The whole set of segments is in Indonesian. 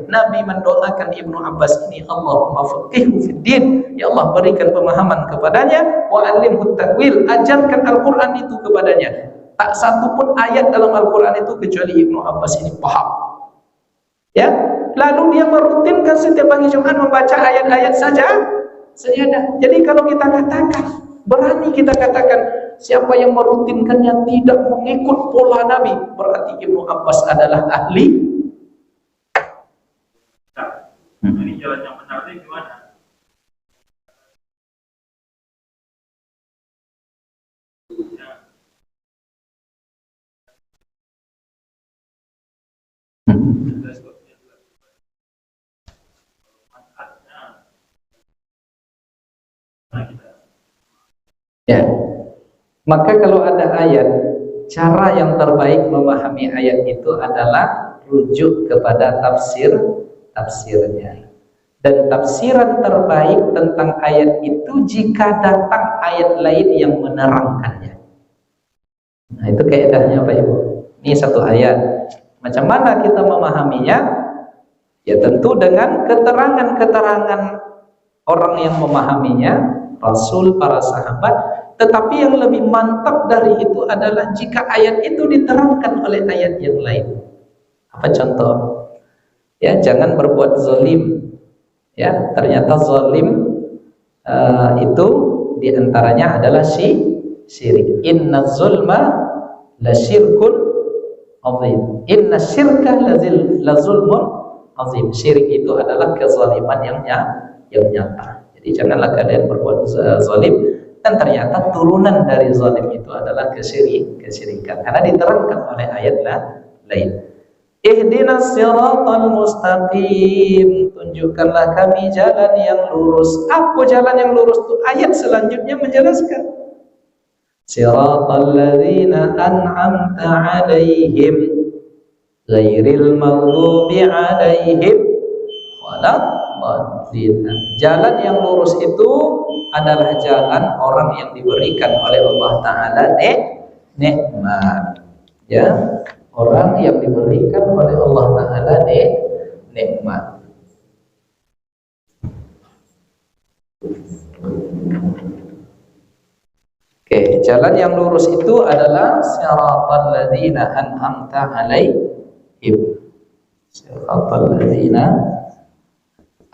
Nabi mendoakan Ibnu Abbas ini, Allahumma faqihhu fid din, ya Allah berikan pemahaman kepadanya, wa alimhu ta'wil, ajarkan Al-Quran itu kepadanya. Tak satu pun ayat dalam Al-Quran itu kecuali Ibnu Abbas ini paham. Ya, lalu dia merutinkan setiap pagi Jumat membaca ayat-ayat saja. Jadi kalau kita katakan, berani kita katakan, siapa yang merutinkannya tidak mengikut pola Nabi, berarti Ibnu Abbas adalah ahli. Ini jalan yang benar itu gimana? Ya, maka kalau ada ayat, cara yang terbaik memahami ayat itu adalah rujuk kepada tafsirnya. Dan tafsiran terbaik tentang ayat itu jika datang ayat lain yang menerangkannya. Nah, itu kaidahnya Pak Ibu. Ini satu ayat. Macam mana kita memahaminya? Ya tentu dengan keterangan-keterangan orang yang memahaminya, Rasul, para sahabat. Tetapi yang lebih mantap dari itu adalah jika ayat itu diterangkan oleh ayat yang lain. Apa contoh? Ya, jangan berbuat zalim. Ya, ternyata zalim itu diantaranya adalah syirik. Inna zulma la syirkun azim. Inna syirka la zulmun azim. Syirik itu adalah kezaliman yang nyata. Jadi janganlah kalian berbuat zalim. Dan ternyata turunan dari zalim itu adalah kesyirikan. Karena diterangkan oleh ayat lain. Ihdinas siratal mustaqim, tunjukkanlah kami jalan yang lurus. Apa jalan yang lurus itu? Ayat selanjutnya menjelaskan. Siratal ladzina an'amta 'alaihim ghairil maghdubi 'alaihim waladdallin. Jalan yang lurus itu adalah jalan orang yang diberikan oleh Allah Ta'ala nikmat. Ya, orang yang diberikan oleh Allah Ta'ala nikmat. Oke, jalan yang lurus itu adalah siratal ladzina an'amta 'alaihim. Siratal ladzina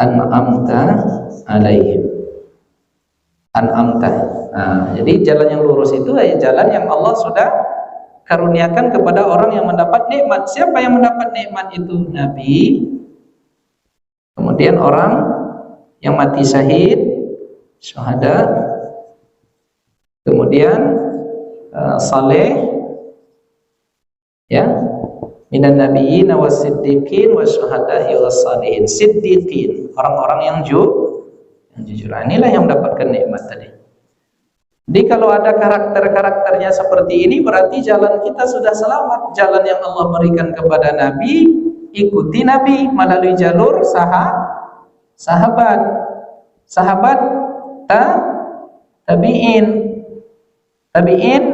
an'amta 'alaihim. An'amta. Nah, jadi jalan yang lurus itu adalah jalan yang Allah sudah karuniakan kepada orang yang mendapat nikmat. Siapa yang mendapat nikmat itu? Nabi. Kemudian orang yang mati syahid, syuhada. Kemudian saleh, ya, minan nabiyyin was-siddiqin wasyuhada'i was-shalihin. Siddiqin, orang-orang yang jujur. Inilah yang mendapatkan nikmat tadi. Jadi kalau ada karakter-karakternya seperti ini, berarti jalan kita sudah selamat. Jalan yang Allah berikan kepada Nabi, ikuti Nabi melalui jalur sahabat tabi'in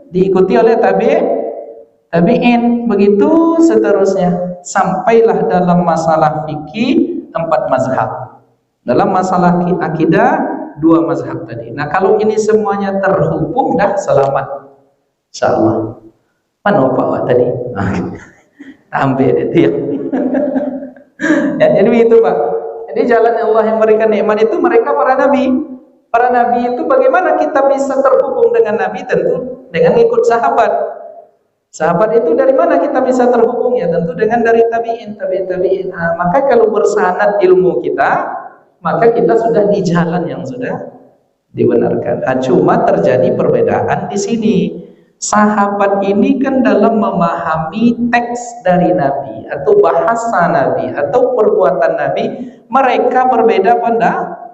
diikuti oleh tabi'in, begitu seterusnya. Sampailah dalam masalah fikih 4 mazhab. Dalam masalah akidah 2 mazhab tadi. Nah, kalau ini semuanya terhubung, dah selamat, insyaallah. Mana Pak tadi? Ambil itu ya. Ya, jadi begitu Pak. Jadi jalan Allah yang memberikan nikmat itu mereka para nabi. Para nabi itu bagaimana kita bisa terhubung dengan nabi? Tentu dengan ikut sahabat. Sahabat itu dari mana kita bisa terhubung? Ya tentu dengan dari tabi'in. Nah, maka kalau bersanad ilmu kita, maka kita sudah di jalan yang sudah dibenarkan. Nah, cuma terjadi perbedaan di sini. Sahabat ini kan dalam memahami teks dari Nabi atau bahasa Nabi atau perbuatan Nabi, mereka berbeda pendapat.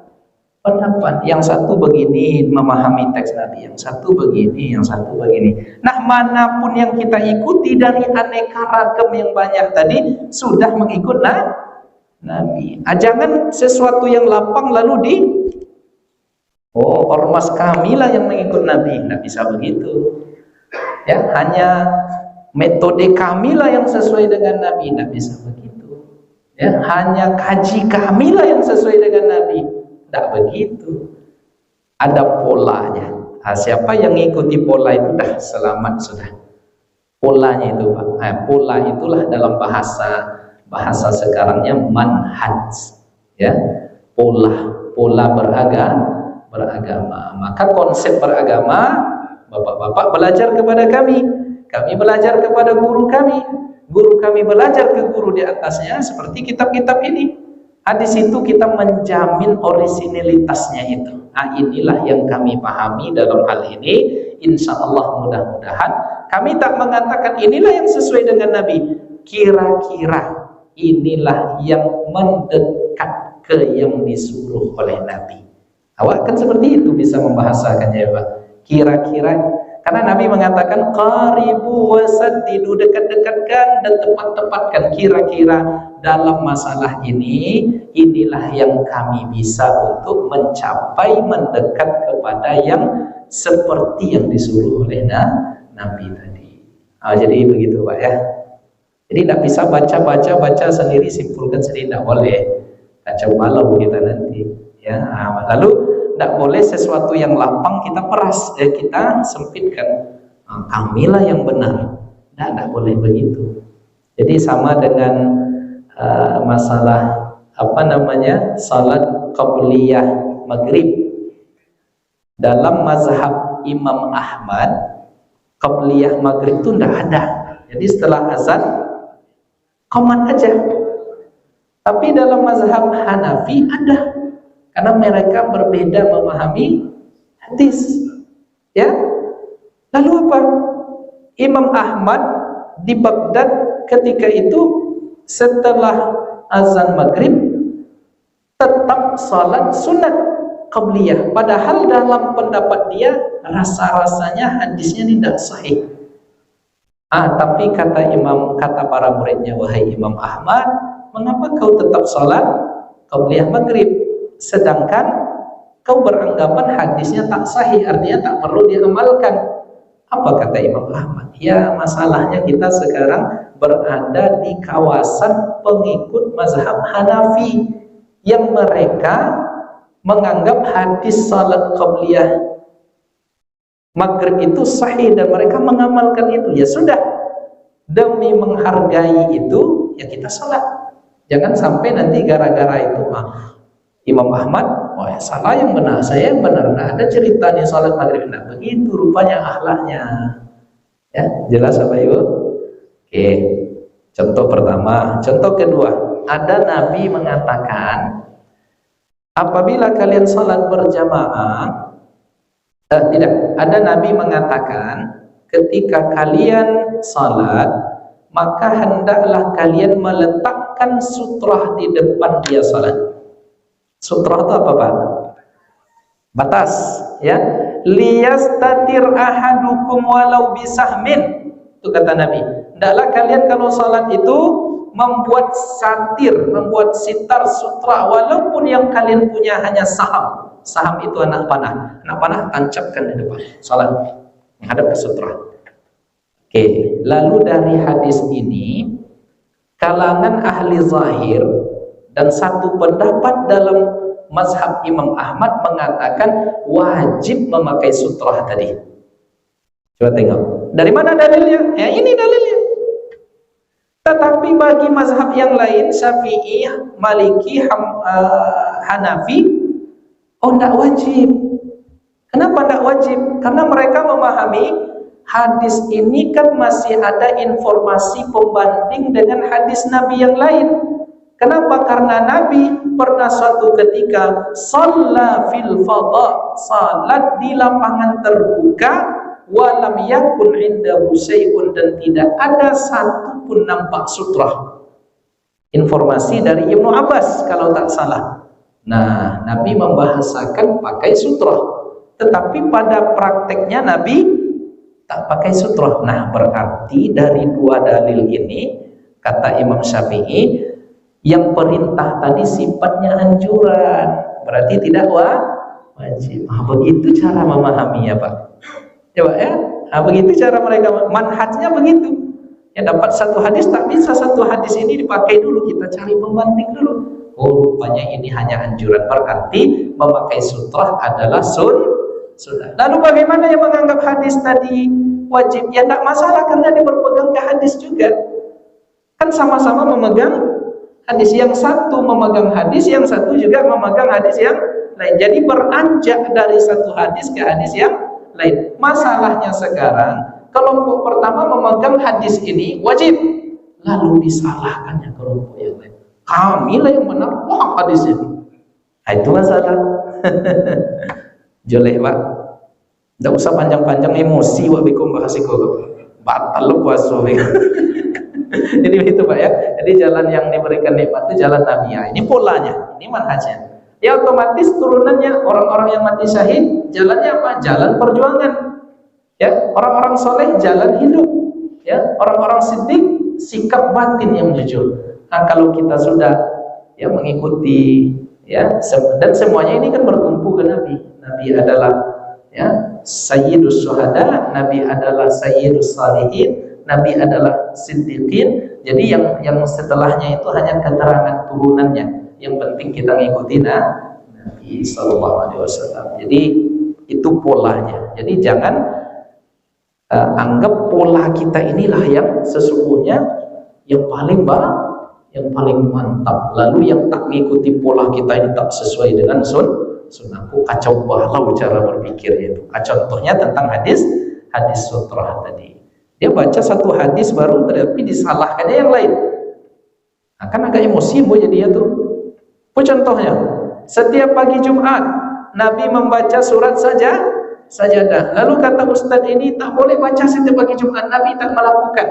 Yang satu begini memahami teks Nabi, yang satu begini, yang satu begini. Nah, manapun yang kita ikuti dari aneka ragam yang banyak tadi sudah mengikut Nabi. Jangan sesuatu yang lapang lalu ormas kamilah yang mengikut Nabi. Tidak bisa begitu. Ya, hanya metode kamilah yang sesuai dengan Nabi. Tidak bisa begitu. Ya, hanya kaji kamilah yang sesuai dengan Nabi. Tidak begitu. Ada polanya. Nah, siapa yang ngikuti pola itu dah selamat sudah. Polanya itu, Pak. Nah, pola itulah dalam bahasa sekarangnya manhaj. Ya, pola beragama. Maka konsep beragama, Bapak-bapak belajar kepada kami belajar kepada guru kami belajar ke guru di atasnya, seperti kitab-kitab ini. Di situ kita menjamin orisinilitasnya itu. Nah, inilah yang kami pahami dalam hal ini. Insya Allah mudah-mudahan kami tak mengatakan inilah yang sesuai dengan Nabi. Kira-kira inilah yang mendekat ke yang disuruh oleh Nabi. Awak kan seperti itu bisa membahasakannya ya Pak. Kira-kira, karena Nabi mengatakan qaribu wasaddidu, dekat-dekatkan dan tepat-tepatkan. Kira-kira dalam masalah ini, inilah yang kami bisa untuk mencapai mendekat kepada yang seperti yang disuruh oleh Nabi tadi. Jadi begitu Pak ya. Jadi tidak bisa baca sendiri, simpulkan sendiri, tidak boleh. Kacau balau kita nanti ya. Lalu tidak boleh sesuatu yang lapang kita peras, kita sempitkan. Kamilah yang benar, tidak boleh begitu. Jadi sama dengan masalah salat qabliyah maghrib. Dalam mazhab Imam Ahmad, qabliyah maghrib itu tidak ada. Jadi setelah azan qomat aja. Tapi dalam mazhab Hanafi ada. Karena mereka berbeda memahami hadis. Ya. Lalu apa? Imam Ahmad di Baghdad ketika itu setelah azan maghrib tetap salat sunat qabliyah. Padahal dalam pendapat dia rasa-rasanya hadisnya tidak sahih. Tapi kata para muridnya, wahai Imam Ahmad, mengapa kau tetap salat qabliyah maghrib? Sedangkan kau beranggapan hadisnya tak sahih, artinya tak perlu diamalkan. Apa kata Imam Ahmad? Ya, masalahnya kita sekarang berada di kawasan pengikut mazhab Hanafi yang mereka menganggap hadis salat qabliyah maghrib itu sahih dan mereka mengamalkan itu. Ya sudah, demi menghargai itu ya kita salat. Jangan sampai nanti gara-gara itu Imam Ahmad, salah yang benar, saya yang benar. Nah, ada ceritanya salat maghrib. Nah, begitu rupanya akhlaknya. Ya, jelas apa Ibu? Oke. Contoh pertama, contoh kedua, ada Nabi mengatakan apabila kalian salat berjamaah, ada Nabi mengatakan ketika kalian salat, maka hendaklah kalian meletakkan sutrah di depan dia salat. Sutrah itu apa Pak? Batas, ya. Liyastatir ahadukum walau bisahmin. Itu kata Nabi. Hendaklah kalian kalau salat itu membuat satir, membuat sitar sutra, walaupun yang kalian punya hanya saham. Saham itu anak panah. Anak panah tancapkan di depan salat, menghadap ke sutra. Oke, lalu dari hadis ini kalangan ahli zahir dan satu pendapat dalam mazhab Imam Ahmad mengatakan wajib memakai sutrah tadi. Coba tengok. Dari mana dalilnya? Ya ini dalilnya. Tetapi bagi mazhab yang lain, Syafi'i, Maliki, Hanafi, tidak wajib. Kenapa tidak wajib? Karena mereka memahami hadis ini kan masih ada informasi pembanding dengan hadis Nabi yang lain. Kenapa? Karena Nabi pernah suatu ketika shalla fil fadha, salat di lapangan terbuka, walam yakun indahu syai'un, dan tidak ada satu pun nampak sutrah. Informasi dari Ibnu Abbas kalau tak salah. Nah, Nabi membahasakan pakai sutrah, tetapi pada prakteknya Nabi tak pakai sutrah. Nah, berarti dari dua dalil ini kata Imam Syafi'i, yang perintah tadi sifatnya anjuran, berarti tidak wajib. Begitu cara memahaminya Pak. Coba ya, begitu cara mereka, manhajnya begitu. Ya dapat satu hadis, tak bisa satu hadis ini dipakai dulu, kita cari pembanding dulu. Oh rupanya ini hanya anjuran, berarti memakai sutrah adalah sunnah. Lalu bagaimana yang menganggap hadis tadi wajib? Ya tidak masalah karena dia berpegang ke hadis juga. Kan sama-sama memegang hadis, yang satu memegang hadis, yang satu juga memegang hadis yang lain. Jadi beranjak dari satu hadis ke hadis yang lain. Masalahnya sekarang kelompok pertama memegang hadis ini wajib, lalu disalahkannya kelompok yang lain. Kamilah yang benar, wah hadis ini. Nah, itu masalah. Joleh pak, tidak usah panjang-panjang emosi wak bikum bahas iko, batal lu puasa. Jadi begitu pak ya. Jadi jalan yang diberikan nikmat itu jalan Nabi. Ya, ini polanya, ini manhajnya. Ya otomatis turunannya orang-orang yang mati syahid, jalannya apa? Jalan perjuangan. Ya, orang-orang soleh jalan hidup. Ya, orang-orang siddiq sikap batin yang jujur. Nah, kalau kita sudah ya mengikuti ya dan semuanya ini kan bertumpu ke Nabi. Nabi adalah ya sayyidus syuhada, Nabi adalah sayyidus salihin, Nabi adalah siddiqin. Jadi yang setelahnya itu hanya keterangan turunannya. Yang penting kita ngikuti Nabi sallallahu alaihi wasallam. Jadi itu polanya. Jadi jangan anggap pola kita inilah yang sesungguhnya yang paling mantap. Lalu yang tak mengikuti pola kita ini tak sesuai dengan sunnahku, kacau balau cara berpikirnya itu. Contohnya tentang hadis sutrah tadi. Dia baca satu hadis baru tetapi disalahkannya yang lain. Nah, kan agak emosi bu jadi dia tuh. Contohnya, setiap pagi Jumat Nabi membaca surat sajadah. Lalu kata Ustadz ini tak boleh baca setiap pagi Jumat. Nabi tak melakukan.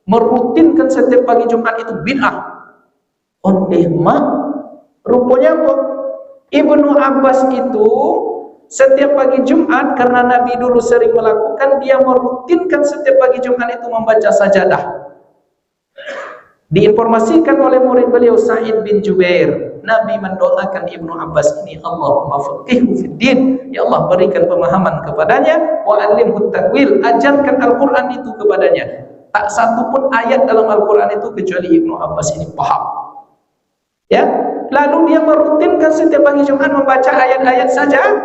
Merutinkan setiap pagi Jumat itu bid'ah. Mak, rupanya kok Ibnu Abbas itu setiap pagi Jumat karena Nabi dulu sering melakukan, dia merutinkan setiap pagi Jumat itu membaca sajadah. Diinformasikan oleh murid beliau Sa'id bin Jubair, Nabi mendoakan Ibnu Abbas ini, Allahumma faqihhu fid din, ya Allah berikan pemahaman kepadanya, wa alimhu ta'wil, ajarkan Al-Quran itu kepadanya. Tak satu pun ayat dalam Al-Quran itu kecuali Ibnu Abbas ini paham. Ya, lalu dia merutinkan setiap pagi Jumat membaca ayat-ayat sajadah.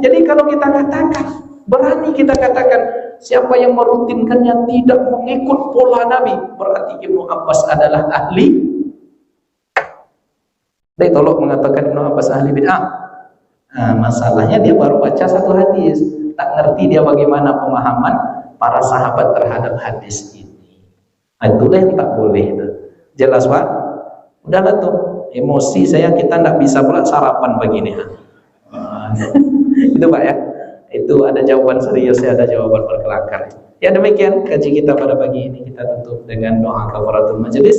Jadi kalau kita katakan, berani kita katakan siapa yang merutinkannya tidak mengikut pola Nabi, berarti Ibnu Abbas adalah ahli. Dia tolong mengatakan Ibnu Abbas ahli bid'ah. Nah, masalahnya dia baru baca satu hadis, tak ngerti dia bagaimana pemahaman para sahabat terhadap hadis ini. Nah, itulah yang tak boleh. Jelas pak? Udahlah tuh, emosi saya, kita tidak bisa pula sarapan begini. Itu pak ya. Itu ada jawaban serius, ada jawaban berkelakar. Ya demikian kaji kita pada pagi ini, kita tutup dengan doa kafaratul majelis.